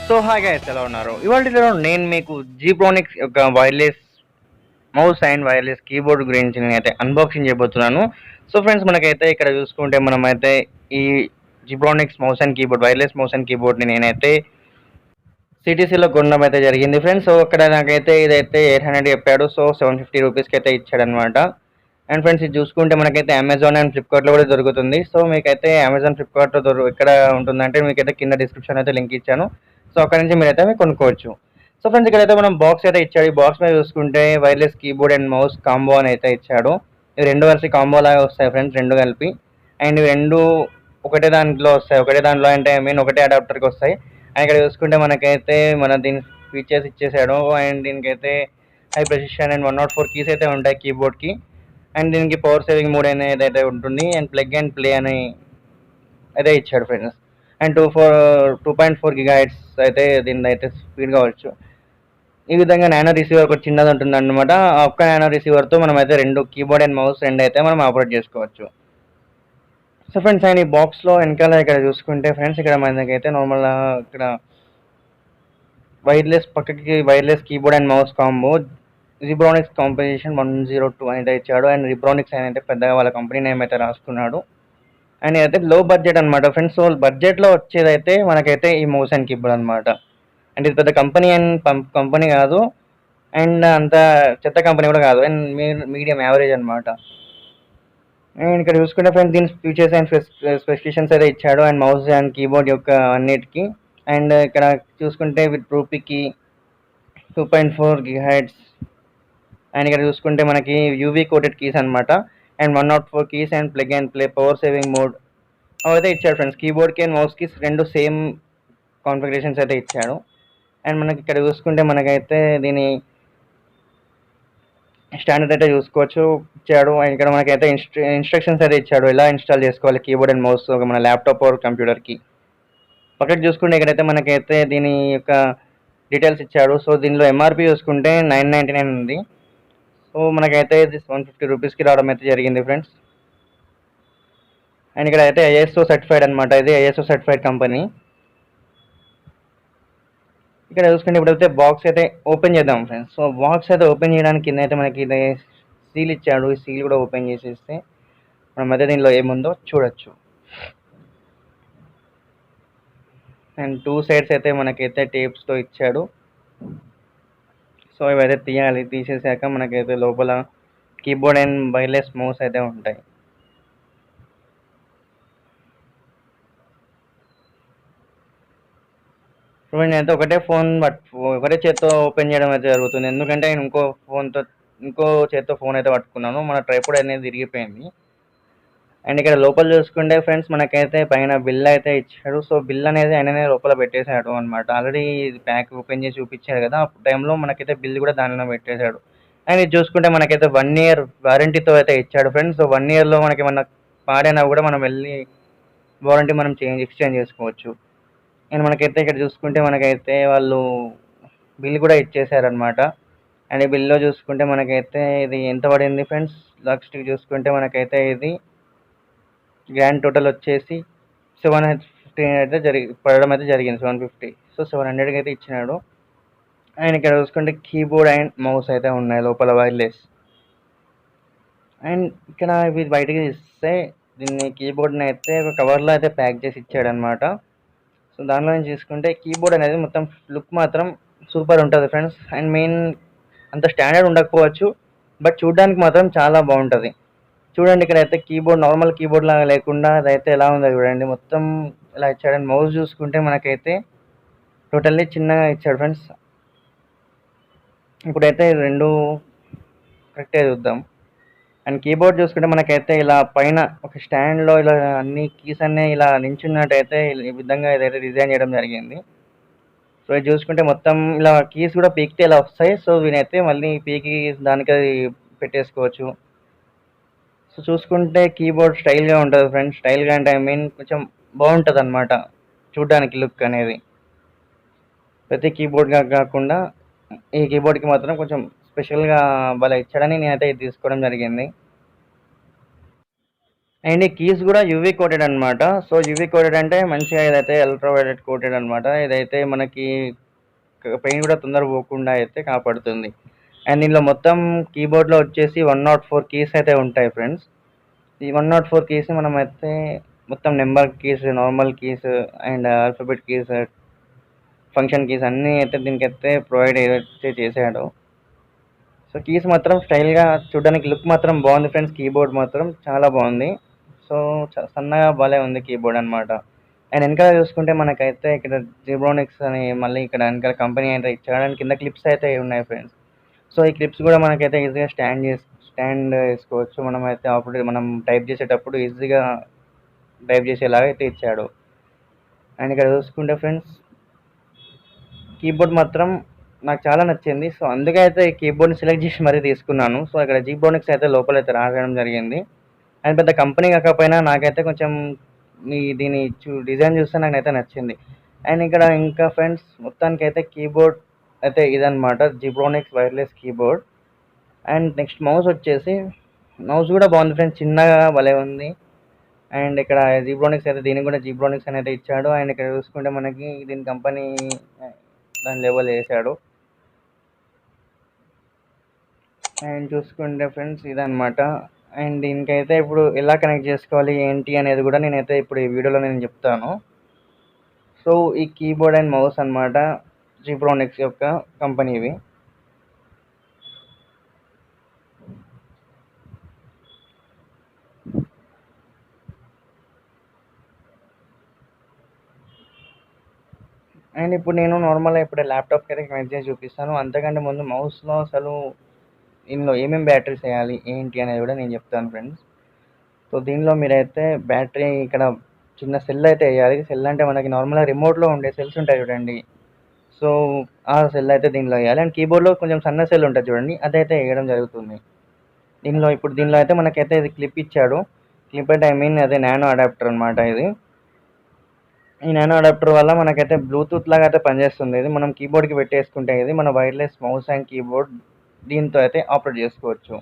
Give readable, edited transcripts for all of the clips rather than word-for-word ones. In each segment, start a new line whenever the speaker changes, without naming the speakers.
So hi guys, ఎలా ఉన్నారు? ఇవాళ వీడియోలో నేను మీకు జీబ్రానిక్స్ యొక్క wireless mouse and wireless keyboard గురించి నేనైతే అన్బాక్సింగ్ చేయబోతున్నాను. సో ఫ్రెండ్స్, మనకైతే ఇక్కడ చూసుకుంటే మనమైతే ఈ Zebronics mouse and keyboard, wireless mouse and కీబోర్డ్ని నేనైతే సిటీసీలో కొనడం అయితే జరిగింది ఫ్రెండ్స్. సో అక్కడ నాకైతే ఇదైతే 800 చెప్పాడు. సో 750 రూపీస్కి అయితే ఇచ్చాడనమాట. అండ్ ఫ్రెండ్స్, ఇది చూసుకుంటే మనకైతే అమెజాన్ అండ్ ఫ్లిప్కార్ట్లో కూడా దొరుకుతుంది. సో మీకైతే అమెజాన్, ఫ్లిప్కార్ట్లో ఎక్కడ ఉంటుందంటే మీకైతే కింద డిస్క్రిప్షన్ అయితే లింక్ ఇచ్చాను. సో అక్కడ నుంచి మీరైతే కొనుక్కోవచ్చు. సో ఫ్రెండ్స్, ఇక్కడైతే మనం బాక్స్ అయితే ఇచ్చాడు. ఈ బాక్స్ మీద చూసుకుంటే wireless keyboard and mouse combo అని అయితే ఇచ్చాడు. ఇవి రెండు కలిసి కాంబో లాగా వస్తాయి ఫ్రెండ్స్, రెండు కలిపి. అండ్ ఇవి రెండు ఒకటే దాంట్లో వస్తాయి. ఒకటే దాంట్లో అంటే ఒకటే అడాప్టర్కి వస్తాయి. అండ్ ఇక్కడ చూసుకుంటే మనకైతే దీని ఫీచర్స్ ఇచ్చేసాడు. అండ్ దీనికైతే హై ప్రెసిషన్ అండ్ 104 కీస్ అయితే ఉంటాయి కీబోర్డ్కి. అండ్ దీనికి పవర్ సేవింగ్ మోడ్ అనేది అయితే ఉంటుంది. అండ్ ప్లగ్ అండ్ ప్లే అని అయితే ఇచ్చాడు ఫ్రెండ్స్. అండ్ 2.4 గిగాహెర్ట్జ్ అయితే దీని అయితే స్పీడ్ కావచ్చు. ఈ విధంగా నానో రిసీవర్ ఒకటి చిన్నది ఉంటుంది అనమాట. ఆ ఒక్క నానో రిసీవర్తో మనం అయితే రెండు కీబోర్డ్ అండ్ మౌస్ రెండు అయితే మనం ఆపరేట్ చేసుకోవచ్చు. సో ఫ్రెండ్స్, అండ్ ఈ బాక్స్లో వెనకాల ఇక్కడ చూసుకుంటే ఫ్రెండ్స్, ఇక్కడ మనకైతే నార్మల్ ఇక్కడ పక్కకి wireless keyboard and mouse combo Zebronics competition 102 అయితే ఇచ్చాడు. అండ్ జిబ్రానిక్స్ అయితే పెద్దగా వాళ్ళ కంపెనీ నేమ్ అయితే రాసుకున్నాడు. అండ్ అయితే లో బడ్జెట్ అనమాట ఫ్రెండ్స్. సో బడ్జెట్లో వచ్చేదైతే మనకైతే ఈ మౌస్ అండ్ కీబోర్డ్ అనమాట. అండ్ ఇది పెద్ద కంపెనీ కాదు, అండ్ అంత చెత్త కంపెనీ కూడా కాదు, అండ్ మీడియం యావరేజ్ అనమాట. అండ్ ఇక్కడ చూసుకుంటే ఫ్రెండ్స్, దీని ఫీచర్స్ అండ్ స్పెసిఫికేషన్స్ అయితే ఇచ్చాడు. అండ్ మౌస్ అండ్ కీబోర్డ్ యొక్క అన్నిటికీ. అండ్ ఇక్కడ చూసుకుంటే విత్ రూపీకి 2.4 గిగాహెర్ట్జ్. అండ్ ఇక్కడ చూసుకుంటే మనకి యూవీ కోటెడ్ కీస్ అనమాట. And 104 keys and plug and play, power saving mode అవైతే ఇచ్చాడు ఫ్రెండ్స్. కీబోర్డ్కి అండ్ మౌస్కి రెండు సేమ్ కాన్ఫిగరేషన్స్ అయితే ఇచ్చాడు. అండ్ మనకి ఇక్కడ చూసుకుంటే మనకైతే దీని స్టాండర్డ్ అయితే చూసుకోవచ్చు ఇచ్చాడు. అండ్ ఇక్కడ మనకైతే ఇన్స్ట్రక్షన్స్ అయితే ఇచ్చాడు, ఎలా ఇన్స్టాల్ చేసుకోవాలి కీబోర్డ్ అండ్ మౌస్ మన ల్యాప్టాప్ ఆర్ కంప్యూటర్కి. పక్కన చూసుకుంటే ఇక్కడైతే మనకైతే దీని యొక్క డీటెయిల్స్ ఇచ్చాడు. సో దీనిలో ఎంఆర్పి చూసుకుంటే 999 ఉంది. సో మనకైతే ఇది 150 రూపీస్కి రావడం అయితే జరిగింది ఫ్రెండ్స్. అండ్ ఇక్కడ అయితే ఐఎస్ఓ సర్టిఫైడ్ అనమాట. ఇది ఐఎస్ఓ సర్టిఫైడ్ కంపెనీ. ఇక్కడ చూసుకుంటే ఇప్పుడైతే బాక్స్ అయితే ఓపెన్ చేద్దాం ఫ్రెండ్స్. సో బాక్స్ అయితే ఓపెన్ చేయడానికి కింద అయితే మనకి ఇది సీల్ ఇచ్చాడు. ఈ సీల్ కూడా ఓపెన్ చేసేస్తే మనం అయితే దీనిలో ఏముందో చూడొచ్చు. అండ్ 2 సైడ్స్ అయితే మనకైతే టేప్స్తో ఇచ్చాడు. సో ఇవైతే తీయాలి. తీసేసాక మనకైతే లోపల కీబోర్డ్ అండ్ వైర్లెస్ మౌస్ అయితే ఉంటాయి. సో నేనైతే ఒకటే చేత్తో ఓపెన్ చేయడం అయితే జరుగుతుంది. ఎందుకంటే నేను ఇంకో చేత్తో ఫోన్ అయితే పట్టుకున్నాను. మన ట్రైపాడ్ అనేది విరిగిపోయింది. అండ్ ఇక్కడ లోపల చూసుకుంటే ఫ్రెండ్స్, మనకైతే పైన బిల్ అయితే ఇచ్చాడు. సో బిల్ అనేది ఆయననే లోపల పెట్టేశాడు అనమాట. ఆల్రెడీ ప్యాక్ ఓపెన్ చేసి చూపించాడు కదా, ఆ టైంలో మనకైతే బిల్ కూడా దానిలో పెట్టేశాడు. అండ్ ఇది చూసుకుంటే మనకైతే 1 ఇయర్ వారంటీతో అయితే ఇచ్చాడు ఫ్రెండ్స్. సో 1 ఇయర్లో మనకి ఏమన్నా పాడైనా కూడా మనం వెళ్ళి వారంటీ మనం ఎక్స్చేంజ్ చేసుకోవచ్చు. అండ్ మనకైతే ఇక్కడ చూసుకుంటే మనకైతే వాళ్ళు బిల్ కూడా ఇచ్చేసారనమాట. అండ్ ఈ బిల్లో చూసుకుంటే మనకైతే ఇది ఎంత పడింది ఫ్రెండ్స్, లాస్ట్కి చూసుకుంటే మనకైతే ఇది గ్రాండ్ టోటల్ వచ్చేసి 750 అయితే పడడం అయితే జరిగింది. 750. సో 700కి అయితే ఇచ్చినాడు. అండ్ ఇక్కడ చూసుకుంటే కీబోర్డ్ అండ్ మౌస్ అయితే ఉన్నాయి లోపల వైర్లెస్. అండ్ ఇక్కడ ఇవి బయటికి ఇస్తే దీన్ని కీబోర్డ్ని అయితే ఒక కవర్లో అయితే ప్యాక్ చేసి ఇచ్చాడనమాట. సో దానిలో నుంచి చూసుకుంటే కీబోర్డ్ అనేది మొత్తం లుక్ మాత్రం సూపర్ ఉంటుంది ఫ్రెండ్స్. అండ్ మెయిన్ అంత స్టాండర్డ్ ఉండకపోవచ్చు, బట్ చూడడానికి మాత్రం చాలా బాగుంటుంది. చూడండి, ఇక్కడ అయితే కీబోర్డ్ నార్మల్ కీబోర్డ్ లాగా లేకుండా అదైతే ఎలా ఉందో చూడండి, మొత్తం ఇలా ఇచ్చాడు. అండ్ మౌస్ చూసుకుంటే మనకైతే టోటల్లీ చిన్నగా ఇచ్చాడు ఫ్రెండ్స్. ఇప్పుడైతే రెండు కరెక్ట్గా చూద్దాం. అండ్ కీబోర్డ్ చూసుకుంటే మనకైతే ఇలా పైన ఒక స్టాండ్లో ఇలా అన్ని కీస్ అన్నీ ఇలా నించున్నట్టయితే ఈ విధంగా ఇదైతే డిజైన్ చేయడం జరిగింది. సో ఇది చూసుకుంటే మొత్తం ఇలా కీస్ కూడా పీకితే ఇలా వస్తాయి. సో వీనైతే మళ్ళీ పీకి దానికి పెట్టేసుకోవచ్చు. సో చూసుకుంటే కీబోర్డ్ స్టైల్గా ఉంటుంది ఫ్రెండ్స్. స్టైల్గా అంటే కొంచెం బాగుంటుంది అనమాట చూడడానికి లుక్ అనేది. ప్రతి కీబోర్డ్గా కాకుండా ఈ కీబోర్డ్కి మాత్రం కొంచెం స్పెషల్గా భలే ఇచ్చాడని నేనైతే ఇది తీసుకోవడం జరిగింది. అండ్ ఈ కీస్ కూడా యూవీ కోటెడ్ అనమాట. సో యూవీ కోటెడ్ అంటే మంచిగా ఇదైతే అల్ట్రావైలెట్ కోటెడ్ అనమాట. ఇదైతే మనకి పెయిన్ కూడా తొందరగా పోకుండా అయితే కాపాడుతుంది. అండ్ దీనిలో మొత్తం కీబోర్డ్లో వచ్చేసి 104 కీస్ అయితే ఉంటాయి ఫ్రెండ్స్. ఈ 104 కీస్ మనం అయితే మొత్తం number keys, normal keys and alphabet keys, function keys అన్నీ అయితే దీనికైతే ప్రొవైడ్ అయితే చేశాడు. సో కీస్ మాత్రం స్టైల్గా చూడడానికి లుక్ మాత్రం బాగుంది ఫ్రెండ్స్. కీబోర్డ్ మాత్రం చాలా బాగుంది. సో సన్నగా భలే ఉంది కీబోర్డ్ అనమాట. అండ్ వెనకాల చూసుకుంటే మనకైతే ఇక్కడ జిబ్రోనిక్స్ అని మళ్ళీ ఇక్కడ వెనకాల కంపెనీ అయితే ఇచ్చాడు. అండ్ కింద క్లిప్స్ అయితే ఉన్నాయి ఫ్రెండ్స్. సో ఈ క్లిప్స్ కూడా మనకైతే ఈజీగా స్టాండ్ వేసుకోవచ్చు. మనం అయితే అప్పుడు మనం టైప్ చేసేటప్పుడు ఈజీగా టైప్ చేసేలాగా అయితే ఇచ్చాడు. అండ్ ఇక్కడ చూసుకుంటే ఫ్రెండ్స్ కీబోర్డ్ మాత్రం నాకు చాలా నచ్చింది. సో అందుకే అయితే ఈ కీబోర్డ్ని సెలెక్ట్ చేసి మరీ తీసుకున్నాను. సో ఇక్కడ జీబ్రోనిక్స్ అయితే లోపలైతే రాయడం జరిగింది. అండ్ పెద్ద కంపెనీ కాకపోయినా నాకైతే కొంచెం దీని డిజైన్ చూస్తే నాకైతే నచ్చింది. అండ్ ఇక్కడ ఇంకా ఫ్రెండ్స్ మొత్తానికైతే కీబోర్డ్ అయితే ఇదనమాట Zebronics wireless keyboard. And next mouse వచ్చేసి మౌస్ కూడా బాగుంది ఫ్రెండ్స్, చిన్నగా భలే ఉంది. అండ్ ఇక్కడ జీబ్రోనిక్స్ అయితే దీనికి కూడా జీబ్రోనిక్స్ అనేది ఇచ్చాడు. అండ్ ఇక్కడ చూసుకుంటే మనకి దీని కంపెనీ దాని లెవెల్ వేసాడు. అండ్ చూసుకుంటే ఫ్రెండ్స్ ఇదనమాట. అండ్ దీనికైతే ఇప్పుడు ఎలా కనెక్ట్ చేసుకోవాలి ఏంటి అనేది కూడా నేనైతే ఇప్పుడు ఈ వీడియోలో నేను చెప్తాను. సో ఈ కీబోర్డ్ అండ్ మౌస్ అనమాట జీబ్రోనిక్స్ యొక్క కంపెనీవి. అండ్ ఇప్పుడు నేను నార్మల్గా ఇప్పుడు ల్యాప్టాప్కి అయితే కనెక్ట్ చేసి చూపిస్తాను. అంతకంటే ముందు మౌస్లో అసలు దీనిలో ఏమేమి బ్యాటరీస్ వేయాలి ఏంటి అనేది కూడా నేను చెప్తాను ఫ్రెండ్స్. సో దీనిలో మీరైతే బ్యాటరీ ఇక్కడ చిన్న సెల్ అయితే వేయాలి. సెల్ అంటే మనకి నార్మల్గా రిమోట్లో ఉండే సెల్స్ ఉంటాయి చూడండి. సో ఆ సెల్ అయితే దీనిలో వేయాలి. అండ్ కీబోర్డ్లో కొంచెం సన్న సెల్ ఉంటుంది చూడండి, అదైతే వేయడం జరుగుతుంది. దీనిలో అయితే మనకైతే ఇది క్లిప్ ఇచ్చాడు. క్లిప్ అంటే ఐ మీన్ అదే నానో అడాప్టర్ అనమాట ఇది. ఈ నానో అడాప్టర్ వల్ల మనకైతే బ్లూటూత్ లాగా అయితే పనిచేస్తుంది. ఇది మనం కీబోర్డ్కి పెట్టేసుకుంటే ఇది మన వైర్లెస్ మౌస్ అండ్ కీబోర్డ్ దీంతో అయితే ఆపరేట్ చేసుకోవచ్చు.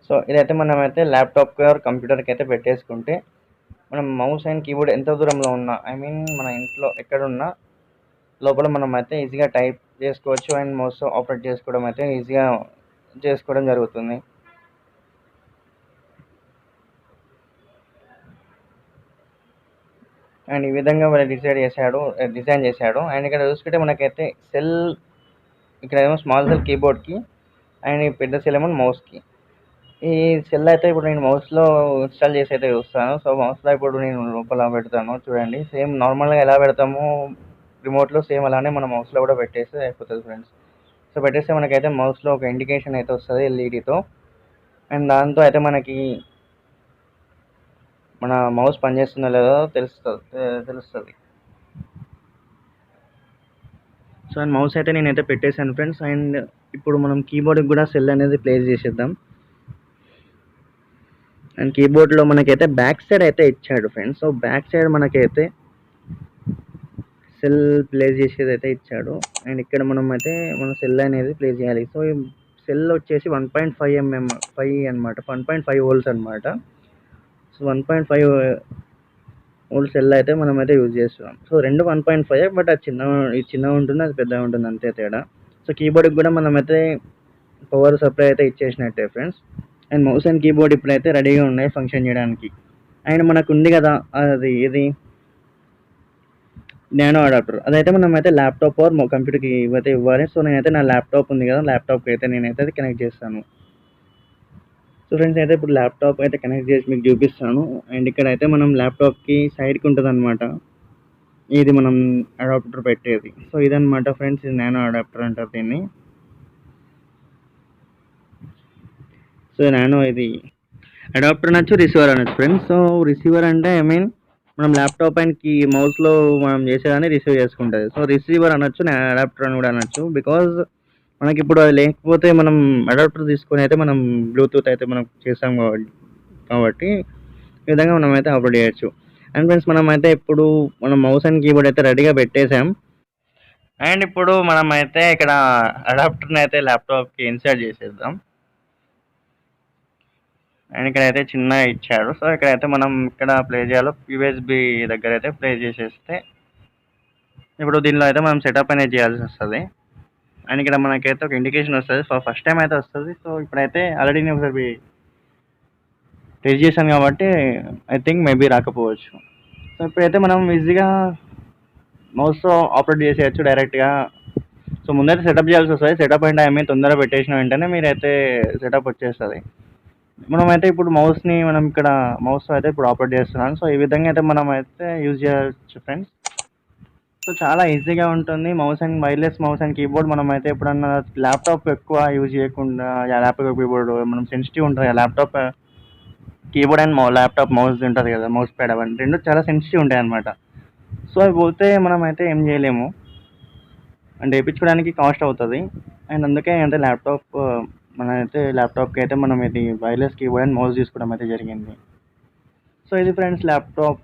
సో ఇదైతే మనమైతే ల్యాప్టాప్కి ఆర్ కంప్యూటర్కి అయితే పెట్టేసుకుంటే మనం మౌస్ అండ్ కీబోర్డ్ ఎంత దూరంలో ఉన్నా, ఐ మీన్ మన ఇంట్లో ఎక్కడున్నా లోపల మనం అయితే ఈజీగా టైప్ చేసుకోవచ్చు. అండ్ మౌస్ ఆపరేట్ చేసుకోవడం అయితే ఈజీగా చేసుకోవడం జరుగుతుంది. అండ్ ఈ విధంగా వాళ్ళు డిజైన్ చేశాడు. అండ్ ఇక్కడ చూసుకుంటే మనకైతే సెల్ ఇక్కడ ఏమో స్మాల్ సెల్ కీబోర్డ్కి అండ్ ఈ పెద్ద సెల్ ఏమో మౌస్కి. ఈ సెల్ అయితే ఇప్పుడు నేను మౌస్లో ఇన్స్టాల్ చేసి అయితే చూస్తాను. సో మౌస్లో ఇప్పుడు నేను లోపల పెడతాను చూడండి. సేమ్ నార్మల్గా ఎలా పెడతామో రిమోట్లో సేమ్ అలానే మన మౌస్లో కూడా పెట్టేస్తే అయిపోతుంది ఫ్రెండ్స్. సో పెట్టేస్తే మనకైతే మౌస్లో ఒక ఇండికేషన్ అయితే వస్తుంది ఎల్ఈడితో. అండ్ దాంతో అయితే మనకి మన మౌస్ పనిచేస్తుందో లేదో తెలుస్తుంది. సో అండ్ మౌస్ అయితే నేనైతే పెట్టేశాను ఫ్రెండ్స్. అండ్ ఇప్పుడు మనం కీబోర్డ్కి కూడా సెల్ అనేది ప్లేస్ చేసేద్దాం. అండ్ కీబోర్డ్లో మనకైతే బ్యాక్ సైడ్ అయితే ఇచ్చాడు ఫ్రెండ్స్. సో బ్యాక్ సైడ్ మనకైతే సెల్ ప్లేస్ చేసేది అయితే ఇచ్చాడు. అండ్ ఇక్కడ మనం అయితే మన సెల్ అనేది ప్లేస్ చేయాలి. సో ఈ సెల్ వచ్చేసి 1.5 5 అనమాట, 1.5 వోల్ట్స్ అనమాట. సో 1.5 వోల్ట్ సెల్ అయితే మనం అయితే యూజ్ చేస్తున్నాం. సో రెండు 1.5 బట్ అది చిన్నగా ఉంటుంది, అది పెద్దగా ఉంటుంది అంతే తేడా. సో కీబోర్డ్కి కూడా మనం అయితే పవర్ సప్లై అయితే ఇచ్చేసినట్టే friends. And mouse and keyboard ఇప్పుడైతే రెడీగా ఉన్నాయి ఫంక్షన్ చేయడానికి. అండ్ మనకు ఉంది కదా అది ఇది నానో అడాప్టర్, అదైతే మనం అయితే ల్యాప్టాప్ ఆర్ కంప్యూటర్కి అయితే ఇవ్వాలి. సో నేనైతే నా ల్యాప్టాప్ ఉంది కదా, ల్యాప్టాప్కి అయితే నేనైతే అది కనెక్ట్ చేస్తాను. సో ఫ్రెండ్స్ అయితే ఇప్పుడు ల్యాప్టాప్ అయితే కనెక్ట్ చేసి మీకు చూపిస్తాను. అండ్ ఇక్కడ అయితే మనం ల్యాప్టాప్కి సైడ్కి ఉంటుంది అనమాట ఇది మనం అడాప్టర్ పెట్టేది. సో ఇదనమాట ఫ్రెండ్స్, ఇది నానో అడాప్టర్ అంటారు దీన్ని. సో నానో ఇది అడాప్టర్ అనొచ్చు, రిసీవర్ అనొచ్చు ఫ్రెండ్స్. సో రిసీవర్ అంటే ఐ మీన్ మనం ల్యాప్టాప్ అండ్ మౌస్లో మనం చేసేదాన్ని రిసీవ్ చేసుకుంటుంది. సో రిసీవర్ అనొచ్చు, అడాప్టర్ అని కూడా అనొచ్చు. బికాజ్ మనకి ఇప్పుడు అది లేకపోతే మనం అడాప్టర్ తీసుకొని అయితే మనం బ్లూటూత్ అయితే మనం చేస్తాం కాబట్టి ఈ విధంగా మనం అయితే ఆపరేట్ చేయొచ్చు. అండ్ ఫ్రెండ్స్ మనం అయితే ఇప్పుడు మనం మౌస్ అండ్ కీబోర్డ్ అయితే రెడీగా పెట్టేసాం. అండ్ ఇప్పుడు మనం అయితే ఇక్కడ అడాప్టర్ని అయితే ల్యాప్టాప్కి ఇన్సర్ట్ చేసేద్దాం. అండ్ ఇక్కడైతే చిన్నగా ఇచ్చాడు. సో ఇక్కడైతే మనం ఇక్కడ ప్లే చేయాలో యూఎస్బి దగ్గర అయితే ప్లే చేసేస్తే ఇప్పుడు దీనిలో అయితే మనం సెటప్ అనేది చేయాల్సి వస్తుంది. అండ్ ఇక్కడ మనకైతే ఒక ఇండికేషన్ వస్తుంది. ఫస్ట్ టైం అయితే వస్తుంది. సో ఇప్పుడైతే ఆల్రెడీ నేను ఒకసారి టెస్ట్ చేశాను కాబట్టి ఐ థింక్ మేబీ రాకపోవచ్చు. సో ఇప్పుడైతే మనం ఈజీగా మౌస్తో ఆపరేట్ చేసేయచ్చు డైరెక్ట్గా. సో ముందైతే సెటప్ చేయాల్సి వస్తుంది. సెటప్ అంటే ఐ మీన్ తొందరగా పెట్టేసిన వెంటనే మీరైతే సెటప్ వచ్చేస్తుంది. మనమైతే ఇప్పుడు మౌస్ని మనం ఇక్కడ మౌస్ అయితే ఇప్పుడు ఆపరేట్ చేస్తున్నాను. సో ఈ విధంగా అయితే మనం అయితే యూజ్ చేయవచ్చు ఫ్రెండ్స్. సో చాలా ఈజీగా ఉంటుంది. Mouse and wireless mouse and keyboard మనం అయితే ఎప్పుడన్నా ల్యాప్టాప్ ఎక్కువ యూజ్ చేయకుండా ల్యాప్టాప్ కీబోర్డ్ మనం సెన్సిటివ్ ఉంటుంది కదా laptop keyboard and laptop mouse ఉంటుంది కదా మౌస్ ప్యాడ్ అవన్నీ రెండు చాలా సెన్సిటివ్ ఉంటాయి అనమాట. సో అవి పోతే మనం అయితే ఏం చేయలేము అండ్ వేయించుకోవడానికి కాస్ట్ అవుతుంది. అండ్ అందుకే అంటే ల్యాప్టాప్ మన అయితే ల్యాప్టాప్కి అయితే మనం ఇది వైర్లెస్ కీబోర్డ్ అండ్ మౌస్ తీసుకోవడం అయితే జరిగింది. సో ఇది ఫ్రెండ్స్ ల్యాప్టాప్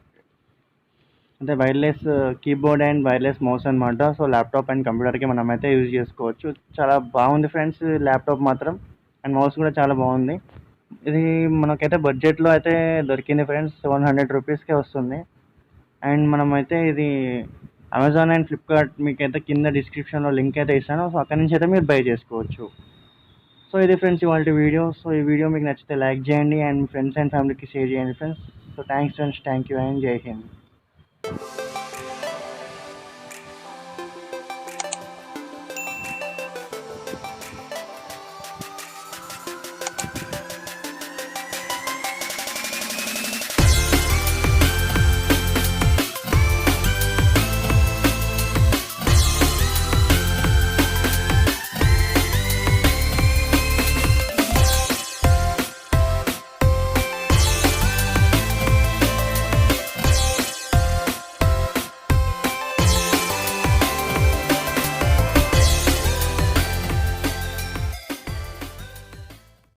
అంటే wireless keyboard and wireless mouse అనమాట. సో ల్యాప్టాప్ అండ్ కంప్యూటర్కి మనం అయితే యూజ్ చేసుకోవచ్చు. చాలా బాగుంది ఫ్రెండ్స్ ల్యాప్టాప్ మాత్రం. అండ్ మౌస్ కూడా చాలా బాగుంది. ఇది మనకైతే బడ్జెట్లో అయితే దొరికింది ఫ్రెండ్స్. 700 రూపీస్కే వస్తుంది. అండ్ మనమైతే ఇది అమెజాన్ అండ్ ఫ్లిప్కార్ట్ మీకైతే కింద డిస్క్రిప్షన్లో లింక్ అయితే ఇస్తాను. సో అక్కడి నుంచి అయితే మీరు బై చేసుకోవచ్చు. సో ఇది ఫ్రెండ్స్ ఇవాళ వీడియో. సో ఈ వీడియో మీకు నచ్చితే లైక్ చేయండి అండ్ ఫ్రెండ్స్ అండ్ ఫ్యామిలీకి షేర్ చేయండి friends. So thanks friends, thank you and జై హింద్.